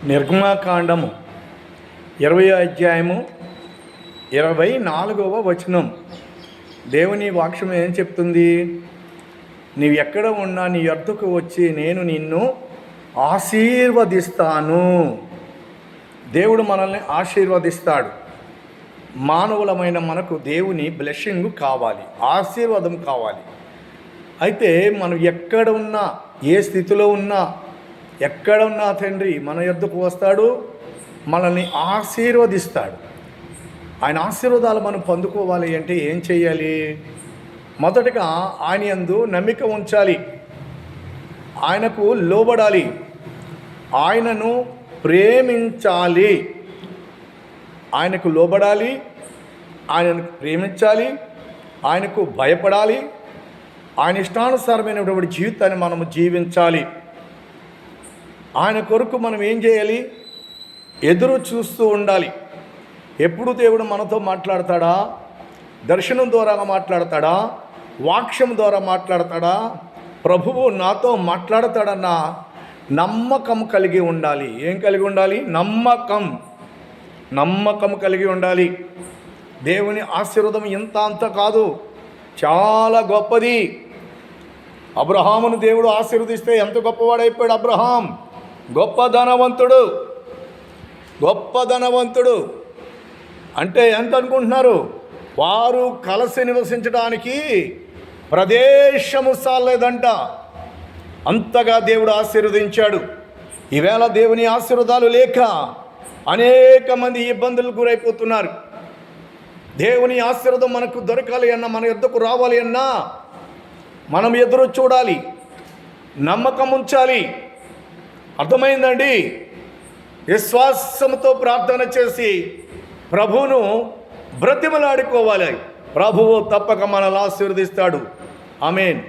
నిర్గమాకాండము 20 అధ్యాయము 24వ వచనం. దేవుని వాక్యం ఏం చెప్తుంది? నీవు ఎక్కడ ఉన్నా నీ యొద్దకు వచ్చి నేను నిన్ను ఆశీర్వదిస్తాను. దేవుడు మనల్ని ఆశీర్వదిస్తాడు. మానవులమైన మనకు దేవుని బ్లెస్సింగ్ కావాలి, ఆశీర్వాదం కావాలి. అయితే మనం ఎక్కడ ఉన్నా, ఏ స్థితిలో ఉన్నా, ఎక్కడ ఉన్నా తండ్రి మన యొద్దకు వస్తాడు, మనల్ని ఆశీర్వదిస్తాడు. ఆయన ఆశీర్వాదాలు మనం పొందుకోవాలి అంటే ఏం చేయాలి? మొదటగా ఆయన యందు నమ్మిక ఉంచాలి, ఆయనకు లోబడాలి, ఆయనను ప్రేమించాలి. ఆయనకు లోబడాలి, ఆయనను ప్రేమించాలి, ఆయనకు భయపడాలి, ఆయన ఇష్టానుసారమైనటువంటి జీవితాన్ని మనము జీవించాలి. ఆయన కొరకు మనం ఏం చేయాలి? ఎదురు చూస్తూ ఉండాలి. ఎప్పుడు దేవుడు మనతో మాట్లాడతాడా? దర్శనం ద్వారా మాట్లాడతాడా? వాక్యం ద్వారా మాట్లాడతాడా? ప్రభువు నాతో మాట్లాడతాడన్న నమ్మకం కలిగి ఉండాలి. ఏం కలిగి ఉండాలి? నమ్మకం కలిగి ఉండాలి. దేవుని ఆశీర్వాదం ఇంత అంత కాదు, చాలా గొప్పది. అబ్రహామును దేవుడు ఆశీర్వదిస్తే ఎంత గొప్పవాడైపోయాడు అబ్రహాం. గొప్ప ధనవంతుడు అంటే ఎంత అనుకుంటున్నారు? వారు కలిసి నివసించడానికి ప్రదేశము సాలేదంట, అంతగా దేవుడు ఆశీర్వదించాడు. ఈవేళ దేవుని ఆశీర్వాదాలు లేక అనేక మంది ఇబ్బందులకు గురైపోతున్నారు. దేవుని ఆశీర్వాదం మనకు దొరకాలి అన్నా, మన యొద్దకు రావాలి అన్నా మనం ఎదురు చూడాలి, నమ్మకం ఉంచాలి. అర్థమైందండి? విశ్వాసంతో ప్రార్థన చేసి ప్రభువును బ్రతిమలాడుకోవాలి. ప్రభువు తప్పక మనల్ని ఆశీర్వదిస్తాడు. ఆమేన్.